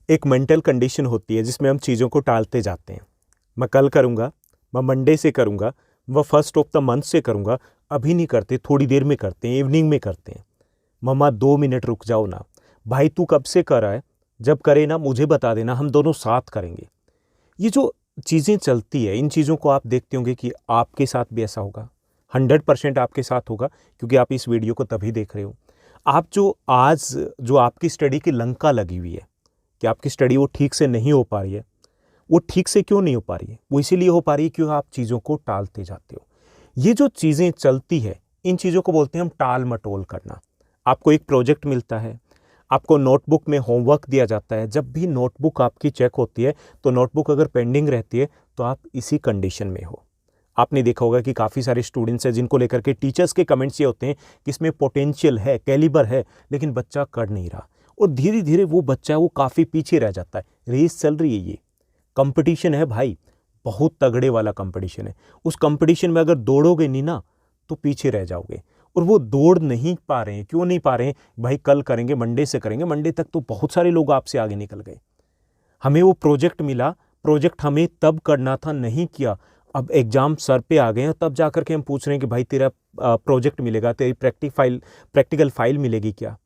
एक mental condition होती है जिसमें हम चीज़ों को टालते जाते हैं। मैं कल करूँगा, मैं मंडे से करूँगा, मैं फर्स्ट ऑफ द मंथ से करूँगा, अभी नहीं करते, थोड़ी देर में करते हैं, इवनिंग में करते हैं। मम्मा 2 मिनट रुक जाओ ना। भाई तू कब से कर रहा है? जब करे ना मुझे बता देना, हम दोनों साथ करेंगे। ये जो चीज़ें चलती है, इन चीज़ों को आप देखते होंगे कि आपके साथ भी ऐसा होगा। 100% आपके साथ होगा, क्योंकि आप इस वीडियो को तभी देख रहे हो। आप जो आपकी स्टडी की लंका लगी हुई है कि आपकी स्टडी वो ठीक से नहीं हो पा रही है, वो ठीक से क्यों नहीं हो पा रही है? वो इसीलिए हो पा रही है क्योंकि आप चीज़ों को टालते जाते हो। ये जो चीज़ें चलती है, इन चीज़ों को बोलते हैं हम टाल-मटोल करना। आपको एक प्रोजेक्ट मिलता है, आपको नोटबुक में होमवर्क दिया जाता है। जब भी नोटबुक आपकी चेक होती है, तो नोटबुक अगर पेंडिंग रहती है, तो आप इसी कंडीशन में हो। आपने देखा होगा कि काफ़ी सारे स्टूडेंट्स हैं जिनको लेकर के टीचर्स के कमेंट्स ये होते हैं कि इसमें पोटेंशियल है, कैलिबर है, लेकिन बच्चा कर नहीं रहा। और धीरे-धीरे वो बच्चा वो काफ़ी पीछे रह जाता है। रेस चल रही है ये, कंपटीशन है भाई, बहुत तगड़े वाला कंपटीशन है। उस कंपटीशन में अगर दौड़ोगे नहीं ना, तो पीछे रह जाओगे। और वो दौड़ नहीं पा रहे हैं, क्यों नहीं पा रहे हैं? भाई कल करेंगे, मंडे से करेंगे, मंडे तक तो बहुत सारे लोग आपसे आगे निकल गए। हमें वो प्रोजेक्ट मिला, प्रोजेक्ट हमें तब करना था, नहीं किया। अब एग्ज़ाम सर पे आ गए हैं, तब जा कर के हम पूछ रहे हैं कि भाई तेरा प्रोजेक्ट मिलेगा, तेरी प्रैक्टिकल फाइल मिलेगी क्या?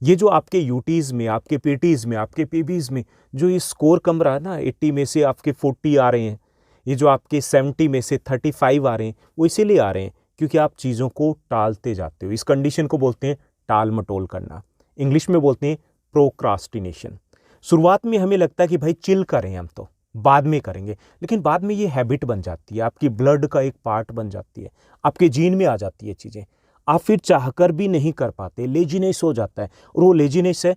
ये जो आपके यूटीज़ में, आपके पीटीज़ में, आपके पीबीज़ में जो ये स्कोर कम रहा है ना, 80 में से आपके 40 आ रहे हैं, ये जो आपके 70 में से 35 आ रहे हैं, वो इसीलिए आ रहे हैं क्योंकि आप चीज़ों को टालते जाते हो। इस कंडीशन को बोलते हैं टाल-मटोल करना। इंग्लिश में बोलते हैं प्रोक्रास्टिनेशन। शुरुआत में हमें लगता है कि भाई चिल करें हम तो, बाद में करेंगे, लेकिन बाद में ये हैबिट बन जाती है, आपकी ब्लड का एक पार्ट बन जाती है, आपके जीन में आ जाती है चीज़ें। आप फिर चाहकर भी नहीं कर पाते, लेज़ीनेस हो जाता है। और वो लेज़ीनेस है,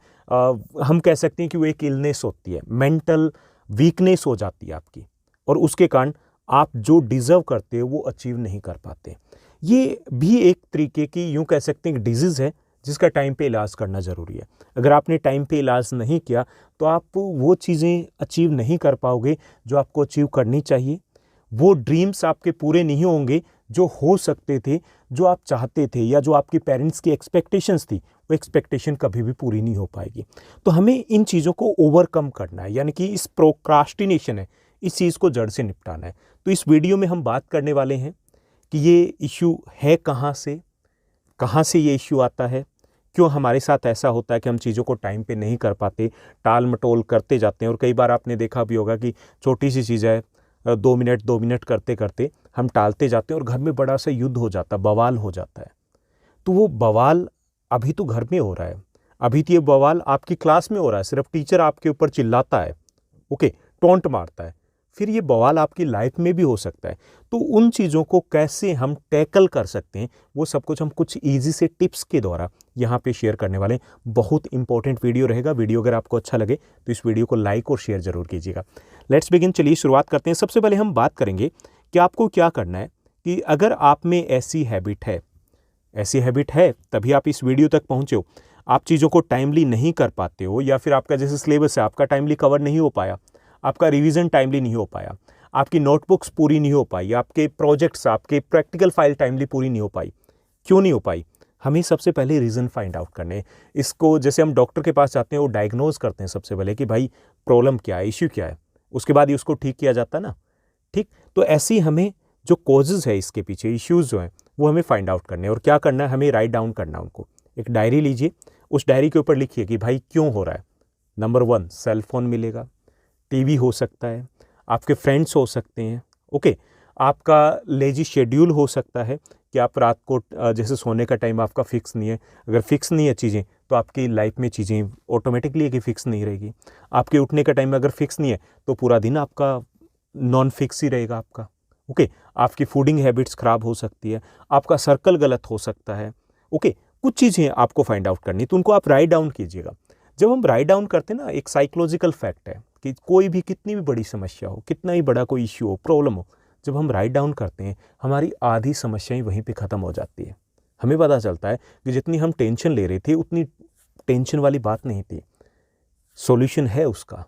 हम कह सकते हैं कि वो एक इलनेस होती है, मेंटल वीकनेस हो जाती है आपकी, और उसके कारण आप जो डिज़र्व करते हो वो अचीव नहीं कर पाते। ये भी एक तरीके की, यूँ कह सकते हैं कि डिज़ीज़ है जिसका टाइम पे इलाज करना ज़रूरी है। अगर आपने टाइम पे इलाज नहीं किया तो आप वो चीज़ें अचीव नहीं कर पाओगे जो आपको अचीव करनी चाहिए। वो ड्रीम्स आपके पूरे नहीं होंगे जो हो सकते थे, जो आप चाहते थे, या जो आपके पेरेंट्स की एक्सपेक्टेशंस थी, वो एक्सपेक्टेशन कभी भी पूरी नहीं हो पाएगी। तो हमें इन चीज़ों को ओवरकम करना है, यानी कि इस प्रोक्रास्टिनेशन है, इस चीज़ को जड़ से निपटाना है। तो इस वीडियो में हम बात करने वाले हैं कि ये इश्यू है कहाँ से ये इश्यू आता है, क्यों हमारे साथ ऐसा होता है कि हम चीज़ों को टाइम पे नहीं कर पाते, टाल-मटोल करते जाते हैं। और कई बार आपने देखा भी होगा कि छोटी सी चीज़ है, 2 मिनट करते-करते हम टालते जाते हैं और घर में बड़ा सा युद्ध हो जाता है, बवाल हो जाता है। तो वो बवाल अभी तो घर में हो रहा है, अभी तो ये बवाल आपकी क्लास में हो रहा है, सिर्फ टीचर आपके ऊपर चिल्लाता है, ओके, टॉन्ट मारता है, फिर ये बवाल आपकी लाइफ में भी हो सकता है। तो उन चीज़ों को कैसे हम टैकल कर सकते हैं, वो सब कुछ हम कुछ ईज़ी से टिप्स के द्वारा यहाँ पे शेयर करने वाले हैं। बहुत इंपॉर्टेंट वीडियो रहेगा। वीडियो अगर आपको अच्छा लगे तो इस वीडियो को लाइक और शेयर ज़रूर कीजिएगा। लेट्स बिगिन, चलिए शुरुआत करते हैं। सबसे पहले हम बात करेंगे कि आपको क्या करना है, कि अगर आप में ऐसी हैबिट है तभी आप इस वीडियो तक पहुँचे हो, आप चीज़ों को टाइमली नहीं कर पाते हो, या फिर आपका जैसे सिलेबस है आपका टाइमली कवर नहीं हो पाया, आपका रिवीजन टाइमली नहीं हो पाया, आपकी नोटबुक्स पूरी नहीं हो पाई, आपके प्रोजेक्ट्स, आपके प्रैक्टिकल फाइल टाइमली पूरी नहीं हो पाई, क्यों नहीं हो पाई? हमें सबसे पहले रीज़न फाइंड आउट करने हैं। इसको जैसे हम डॉक्टर के पास जाते हैं, वो डायग्नोज करते हैं सबसे पहले कि भाई प्रॉब्लम क्या है, इश्यू क्या है, उसके बाद ही उसको ठीक किया जाता है ना, ठीक? तो ऐसे ही हमें जो कॉजेज़ है इसके पीछे, इश्यूज़ जो हैं, वो हमें फाइंड आउट करने हैं। और क्या करना है, हमें राइट डाउन करना है उनको। एक डायरी लीजिए, उस डायरी के ऊपर लिखिए कि भाई क्यों हो रहा है। नंबर 1, सेल फ़ोन मिलेगा, टीवी हो सकता है, आपके फ्रेंड्स हो सकते हैं, ओके, आपका लेजी शेड्यूल हो सकता है कि आप रात को जैसे सोने का टाइम आपका फिक्स नहीं है। अगर फिक्स नहीं है चीज़ें, तो आपकी लाइफ में चीज़ें ऑटोमेटिकली कि फिक्स नहीं रहेगी। आपके उठने का टाइम अगर फिक्स नहीं है, तो पूरा दिन आपका नॉन फिक्स ही रहेगा आपका, ओके। आपकी फूडिंग हैबिट्स ख़राब हो सकती है, आपका सर्कल गलत हो सकता है, ओके। कुछ चीज़ें आपको फाइंड आउट करनी, तो उनको आप राइट डाउन कीजिएगा। जब हम राइट डाउन करते हैं ना, एक साइकोलॉजिकल फैक्ट है कि कोई भी कितनी भी बड़ी समस्या हो, कितना ही बड़ा कोई इश्यू हो, प्रॉब्लम हो, जब हम राइट डाउन करते हैं, हमारी आधी समस्याएं वहीं पे ख़त्म हो जाती है। हमें पता चलता है कि जितनी हम टेंशन ले रहे थे, उतनी टेंशन वाली बात नहीं थी, सॉल्यूशन है उसका,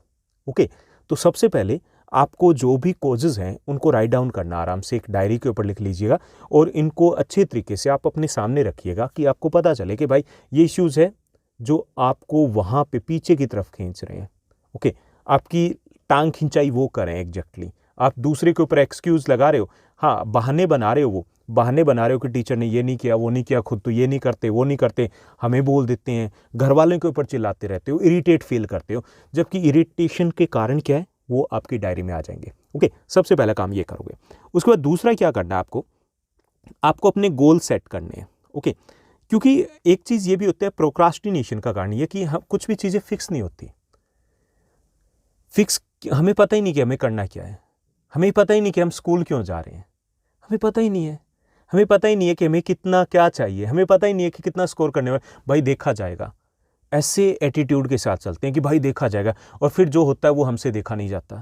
ओके। तो सबसे पहले आपको जो भी कॉजेज़ हैं उनको राइट डाउन करना, आराम से एक डायरी के ऊपर लिख लीजिएगा, और इनको अच्छे तरीके से आप अपने सामने रखिएगा कि आपको पता चले कि भाई ये इश्यूज़ है जो आपको वहाँ पे पीछे की तरफ खींच रहे हैं, ओके, आपकी टांग खिंचाई वो करें एग्जैक्टली। आप दूसरे के ऊपर एक्सक्यूज़ लगा रहे हो, हाँ बहाने बना रहे हो, वो बहाने बना रहे हो कि टीचर ने ये नहीं किया, वो नहीं किया, खुद तो ये नहीं करते, वो नहीं करते, हमें बोल देते हैं, घर वालों के ऊपर चिल्लाते रहते हो, इरिटेट फील करते हो, जबकि इरिटेशन के कारण क्या है वो आपकी डायरी में आ जाएंगे। ओके, सबसे पहला काम ये करोगे। उसके बाद दूसरा क्या करना है आपको, आपको अपने गोल सेट करने हैं। ओके, क्योंकि एक चीज़ ये भी होता है प्रोक्रास्टिनेशन का कारण ये कि हम कुछ भी चीज़ें फिक्स नहीं होती। फिक्स हमें पता ही नहीं कि हमें करना क्या है, हमें पता ही नहीं कि हम स्कूल क्यों जा रहे हैं, हमें पता ही नहीं है, हमें पता ही नहीं है कि हमें कितना क्या चाहिए, हमें पता ही नहीं है कि कितना स्कोर करने वाला, भाई देखा जाएगा। ऐसे एटीट्यूड के साथ चलते हैं कि भाई देखा जाएगा, और फिर जो होता है वो हमसे देखा नहीं जाता,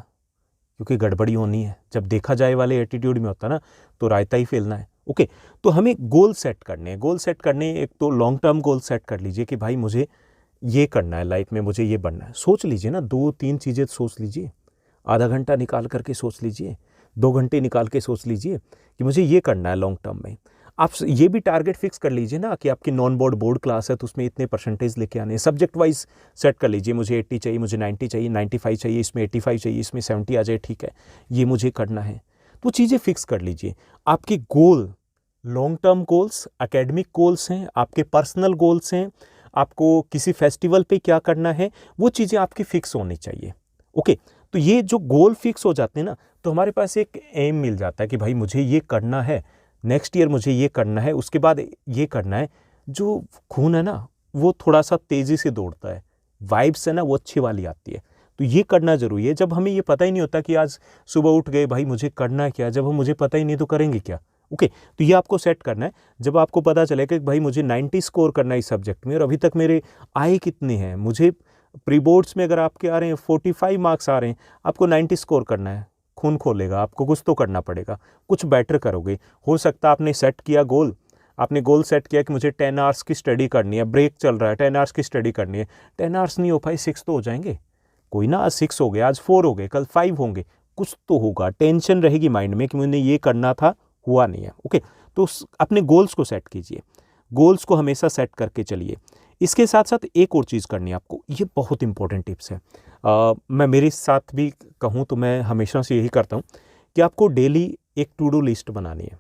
क्योंकि गड़बड़ी होनी है। जब देखा जाए वाले एटीट्यूड में होता ना तो रायता ही फैलना है। ओके, तो हमें गोल सेट करने हैं। गोल सेट करने, एक तो लॉन्ग टर्म गोल सेट कर लीजिए कि भाई मुझे ये करना है लाइफ में, मुझे ये बनना है। सोच लीजिए ना, 2-3 चीज़ें सोच लीजिए, आधा घंटा निकाल करके सोच लीजिए, 2 घंटे निकाल के सोच लीजिए कि मुझे ये करना है लॉन्ग टर्म में। आप ये भी टारगेट फिक्स कर लीजिए ना कि आपकी नॉन बोर्ड क्लास है तो उसमें इतने परसेंटेज लेके आने हैं। सब्जेक्ट वाइज सेट कर लीजिए, मुझे 80 चाहिए, मुझे 90 चाहिए, 95 चाहिए, इसमें 85 चाहिए, इसमें 70 आ जाए, ठीक है, ये मुझे करना है। तो चीज़ें फिक्स कर लीजिए। आपके goal long term goals, academic goals हैं, आपके पर्सनल गोल्स हैं, आपको किसी फेस्टिवल पे क्या करना है, वो चीज़ें आपकी फिक्स होनी चाहिए। ओके, तो ये जो गोल फिक्स हो जाते हैं ना, तो हमारे पास एक एम मिल जाता है कि भाई मुझे ये करना है, नेक्स्ट ईयर मुझे ये करना है, उसके बाद ये करना है। जो खून है ना वो थोड़ा सा तेज़ी से दौड़ता है, वाइब्स है ना वो अच्छी वाली आती है। तो ये करना ज़रूरी है। जब हमें ये पता ही नहीं होता कि आज सुबह उठ गए भाई मुझे करना है क्या, जब हम मुझे पता ही नहीं तो करेंगे क्या। ओके, तो ये आपको सेट करना है। जब आपको पता चले कि भाई मुझे 90 स्कोर करना है इस सब्जेक्ट में और अभी तक मेरे आए कितने हैं, मुझे प्री बोर्ड्स में अगर आपके आ रहे हैं 45 मार्क्स आ रहे हैं, आपको 90 स्कोर करना है, खून खोलेगा, आपको कुछ तो करना पड़ेगा, कुछ बेटर करोगे। हो सकता है आपने सेट किया गोल, आपने गोल सेट किया कि मुझे 10 आवर्स की स्टडी करनी है, ब्रेक चल रहा है, 10 आवर्स की स्टडी करनी है, 10 आवर्स नहीं हो पाए, 6 तो हो जाएंगे, कोई ना, आज 6 हो गए, आज 4 हो गए, कल 5 होंगे, कुछ तो होगा। टेंशन रहेगी माइंड में कि मुझे ये करना था, हुआ नहीं है। ओके, तो अपने गोल्स को सेट कीजिए, गोल्स को हमेशा सेट करके चलिए। इसके साथ साथ एक और चीज़ करनी है आपको, ये बहुत इंपॉर्टेंट टिप्स है। मैं मेरे साथ भी कहूँ तो मैं हमेशा से यही करता हूँ कि आपको डेली एक टू डू लिस्ट बनानी है।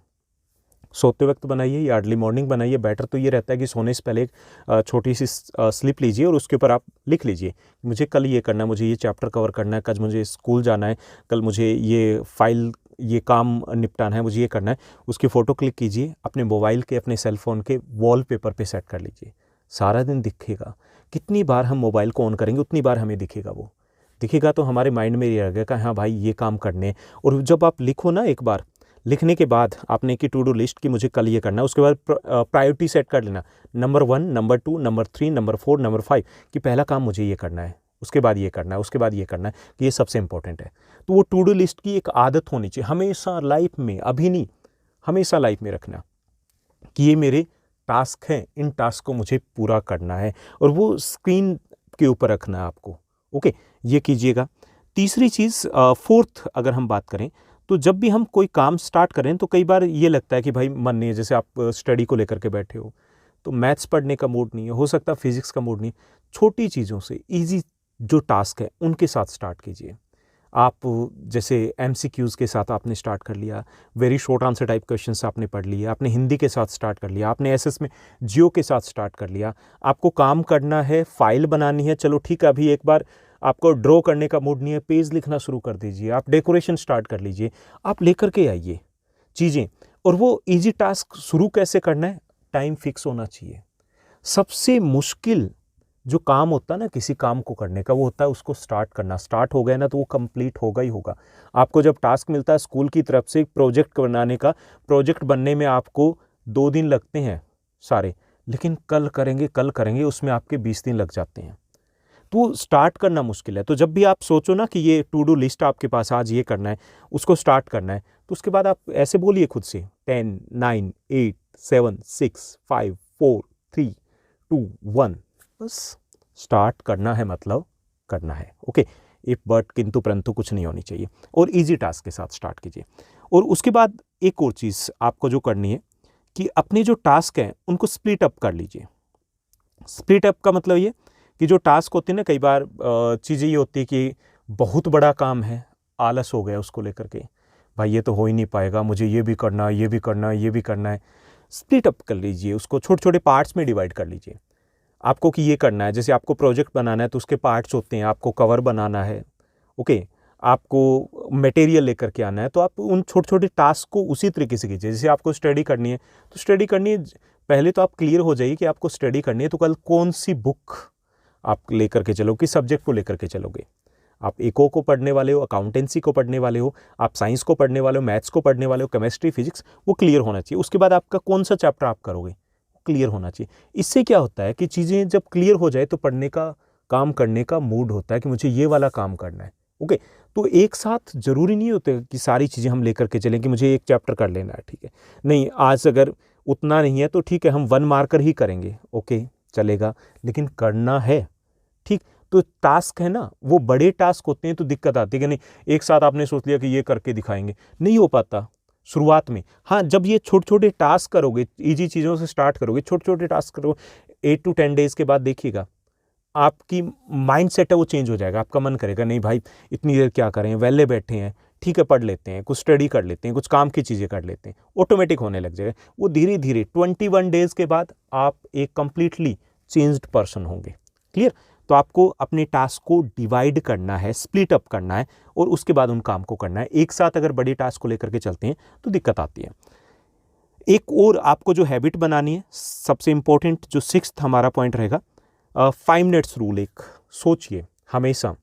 सोते वक्त बनाइए या अर्ली मॉर्निंग बनाइए। बेटर तो ये रहता है कि सोने से पहले एक छोटी सी स्लिप लीजिए और उसके ऊपर आप लिख लीजिए मुझे कल ये करना है, मुझे ये चैप्टर कवर करना है, कल मुझे स्कूल जाना है, कल मुझे ये फाइल, ये काम निपटाना है, मुझे ये करना है। उसकी फ़ोटो क्लिक कीजिए, अपने मोबाइल के, अपने सेल फ़ोन के वॉलपेपर पे सेट कर लीजिए। सारा दिन दिखेगा, कितनी बार हम मोबाइल को ऑन करेंगे उतनी बार हमें दिखेगा, वो दिखेगा तो हमारे माइंड में ये रहेगा हाँ भाई ये काम करने। और जब आप लिखो ना, एक बार लिखने के बाद आपने की टू डू लिस्ट की मुझे कल ये करना है, उसके बाद प्रायोरिटी सेट कर लेना, number 1, number 2, number 3, number 4, number 5 कि पहला काम मुझे ये करना है, उसके बाद ये करना है, उसके बाद ये करना है, कि ये सबसे इंपॉर्टेंट है। तो वो टू डू लिस्ट की एक आदत होनी चाहिए हमेशा लाइफ में, अभी नहीं, हमेशा लाइफ में रखना कि ये मेरे टास्क हैं, इन टास्क को मुझे पूरा करना है, और वो स्क्रीन के ऊपर रखना है आपको। ओके, ये कीजिएगा। तीसरी चीज़, फोर्थ अगर हम बात करें तो जब भी हम कोई काम स्टार्ट करें तो कई बार ये लगता है कि भाई मन नहीं है, जैसे आप स्टडी को लेकर के बैठे हो तो मैथ्स पढ़ने का मूड नहीं है, हो सकता है फिजिक्स का मूड नहीं। छोटी चीज़ों से, इजी जो टास्क है उनके साथ स्टार्ट कीजिए। आप जैसे एमसीक्यूज़ के साथ आपने स्टार्ट कर लिया, very short answer type questions आपने पढ़ लिए, आपने हिंदी के साथ स्टार्ट कर लिया, आपने एसएस में जियो के साथ स्टार्ट कर लिया। आपको काम करना है, फाइल बनानी है, चलो ठीक है, अभी एक बार आपको ड्रॉ करने का मूड नहीं है, पेज लिखना शुरू कर दीजिए, आप डेकोरेशन स्टार्ट कर लीजिए, आप लेकर के आइए चीज़ें। और वो इजी टास्क शुरू कैसे करना है, टाइम फिक्स होना चाहिए। सबसे मुश्किल जो काम होता है ना किसी काम को करने का, वो होता है उसको स्टार्ट करना। स्टार्ट हो गया ना तो वो कंप्लीट होगा ही होगा। आपको जब टास्क मिलता है स्कूल की तरफ से प्रोजेक्ट बनाने का, प्रोजेक्ट बनने में आपको 2 दिन लगते हैं सारे, लेकिन कल करेंगे उसमें आपके 20 दिन लग जाते हैं। तो स्टार्ट करना मुश्किल है। तो जब भी आप सोचो ना कि ये टू डू लिस्ट आपके पास आज ये करना है, उसको स्टार्ट करना है, तो उसके बाद आप ऐसे बोलिए खुद से 10, 9, 8, 7, 6, 5, 4, 3, 2, 1। बस स्टार्ट करना है, मतलब करना है। ओके, इफ बट किंतु परंतु कुछ नहीं होनी चाहिए, और इजी टास्क के साथ स्टार्ट कीजिए। और उसके बाद एक और चीज़ आपको जो करनी है कि अपने जो टास्क हैं उनको स्प्लिट अप कर लीजिए। स्प्लिट अप का मतलब ये कि कि जो टास्क होते हैं ना, कई बार चीज़ें ये होती है कि बहुत बड़ा काम है, आलस हो गया उसको लेकर के, भाई ये तो हो ही नहीं पाएगा, मुझे ये भी करना है, ये भी करना है, ये भी करना है। स्प्लिट अप कर लीजिए उसको, छोटे छोटे पार्ट्स में डिवाइड कर लीजिए आपको कि ये करना है। जैसे आपको प्रोजेक्ट बनाना है तो उसके पार्ट्स होते हैं, आपको कवर बनाना है, ओके, आपको मटेरियल लेकर के आना है, तो आप उन छोटे छोटे टास्क को उसी तरीके से कीजिए। जैसे आपको स्टडी करनी है तो स्टडी करनी है, पहले तो आप क्लियर हो जाइए कि आपको स्टडी करनी है, तो कल कौन सी बुक आप लेकर के चलोगे, किस सब्जेक्ट को लेकर के चलोगे। आप इको को पढ़ने वाले हो, अकाउंटेंसी को पढ़ने वाले हो, आप साइंस को पढ़ने वाले हो, मैथ्स को पढ़ने वाले हो, केमिस्ट्री फिजिक्स, वो क्लियर होना चाहिए। उसके बाद आपका कौन सा चैप्टर आप करोगे क्लियर होना चाहिए। इससे क्या होता है कि चीज़ें जब क्लियर हो जाए तो पढ़ने का, काम करने का मूड होता है कि मुझे ये वाला काम करना है, ओके। तो एक साथ ज़रूरी नहीं होता कि सारी चीज़ें हम लेकर के चलें कि मुझे एक चैप्टर कर लेना है, ठीक है, नहीं, आज अगर उतना नहीं है तो ठीक है, हम 1 मार्कर ही करेंगे, ओके, चलेगा, लेकिन करना है, ठीक। तो टास्क है ना, वो बड़े टास्क होते हैं तो दिक्कत आती है कि नहीं एक साथ आपने सोच लिया कि ये करके दिखाएंगे, नहीं हो पाता शुरुआत में। हाँ, जब ये छोटे छोटे टास्क करोगे, इजी चीज़ों से स्टार्ट करोगे, छोटे छोटे टास्क करोगे, 8 to 10 डेज़ के बाद देखिएगा आपकी माइंड सेट है वो चेंज हो जाएगा। आपका मन करेगा नहीं भाई इतनी देर क्या करें, वेले बैठे हैं, ठीक है, पढ़ लेते हैं, कुछ स्टडी कर लेते हैं, कुछ काम की चीज़ें कर लेते हैं, ऑटोमेटिक होने लग जाएगा। वो धीरे धीरे 21 डेज़ के बाद आप एक कंप्लीटली चेंज्ड पर्सन होंगे। क्लियर? तो आपको अपने टास्क को डिवाइड करना है, स्प्लिट अप करना है, और उसके बाद उन काम को करना है। एक साथ अगर बड़े टास्क को लेकर के चलते हैं तो दिक्कत आती है। एक और आपको जो हैबिट बनानी है, सबसे इंपॉर्टेंट जो 6th हमारा पॉइंट रहेगा, 5 मिनट्स रूल। एक सोचिए, हमेशा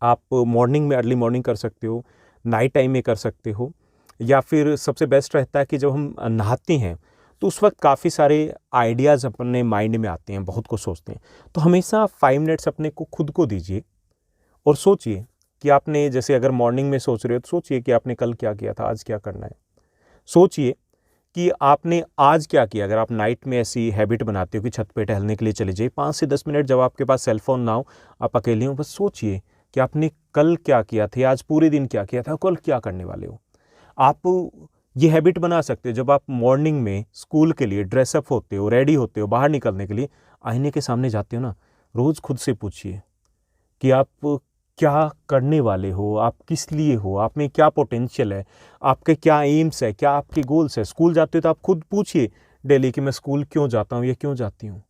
आप मॉर्निंग में, अर्ली मॉर्निंग कर सकते हो, नाइट टाइम में कर सकते हो, या फिर सबसे बेस्ट रहता है कि जब हम नहाते हैं तो उस वक्त काफ़ी सारे आइडियाज़ अपने माइंड में आते हैं, बहुत कुछ सोचते हैं। तो हमेशा 5 मिनट्स अपने को खुद को दीजिए और सोचिए कि आपने, जैसे अगर मॉर्निंग में सोच रहे हो तो सोचिए कि आपने कल क्या किया था, आज क्या करना है। सोचिए कि आपने आज क्या किया। अगर आप नाइट में ऐसी हैबिट बनाते हो कि छत पे टहलने के लिए चले जाइए 5 से 10 मिनट, जब आपके पास सेलफोन ना हो, आप अकेले हो, बस सोचिए कि आपने कल क्या किया था, आज पूरे दिन क्या किया था, कल क्या करने वाले हो। आप ये हैबिट बना सकते हो, जब आप मॉर्निंग में स्कूल के लिए ड्रेसअप होते हो, रेडी होते हो, बाहर निकलने के लिए आईने के सामने जाते हो ना, रोज़ खुद से पूछिए कि आप क्या करने वाले हो, आप किस लिए हो, आप में क्या पोटेंशियल है, आपके क्या एम्स है, क्या आपके गोल्स है। स्कूल जाते हो तो आप खुद पूछिए डेली कि मैं स्कूल क्यों जाता हूँ या क्यों जाती हूँ।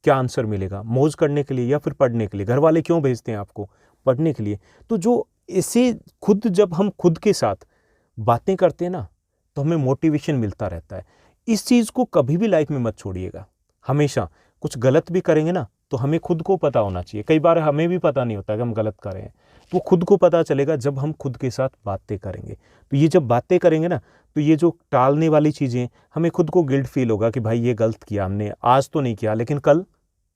क्या आंसर मिलेगा, मौज करने के लिए या फिर पढ़ने के लिए। घर वाले क्यों भेजते हैं आपको, पढ़ने के लिए। तो जो इसे खुद, जब हम खुद के साथ बातें करते हैं ना तो हमें मोटिवेशन मिलता रहता है। इस चीज़ को कभी भी लाइफ में मत छोड़िएगा। हमेशा कुछ गलत भी करेंगे ना तो हमें खुद को पता होना चाहिए। कई बार हमें भी पता नहीं होता कि हम गलत कर रहे हैं, वो खुद को पता चलेगा जब हम खुद के साथ बातें करेंगे। तो ये जब बातें करेंगे ना तो ये जो टालने वाली चीज़ें, हमें खुद को गिल्ट फील होगा कि भाई ये गलत किया हमने, आज तो नहीं किया लेकिन कल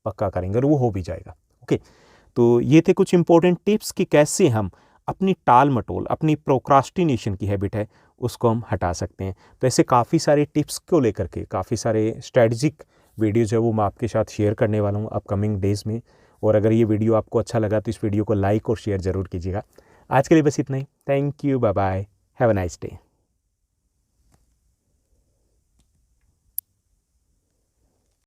पक्का करेंगे, और वो हो भी जाएगा। ओके, तो ये थे कुछ इंपॉर्टेंट टिप्स कि कैसे हम अपनी टाल मटोल, अपनी प्रोक्रास्टिनेशन की हैबिट है उसको हम हटा सकते हैं। तो ऐसे काफ़ी सारे टिप्स को लेकर के काफ़ी सारे स्ट्रेटजिक वीडियोज़ है वो मैं आपके साथ शेयर करने वाला हूँ अपकमिंग डेज़ में। और अगर ये वीडियो आपको अच्छा लगा तो इस वीडियो को लाइक और शेयर ज़रूर कीजिएगा। आज के लिए बस इतना ही। Thank you, bye bye, have a nice day.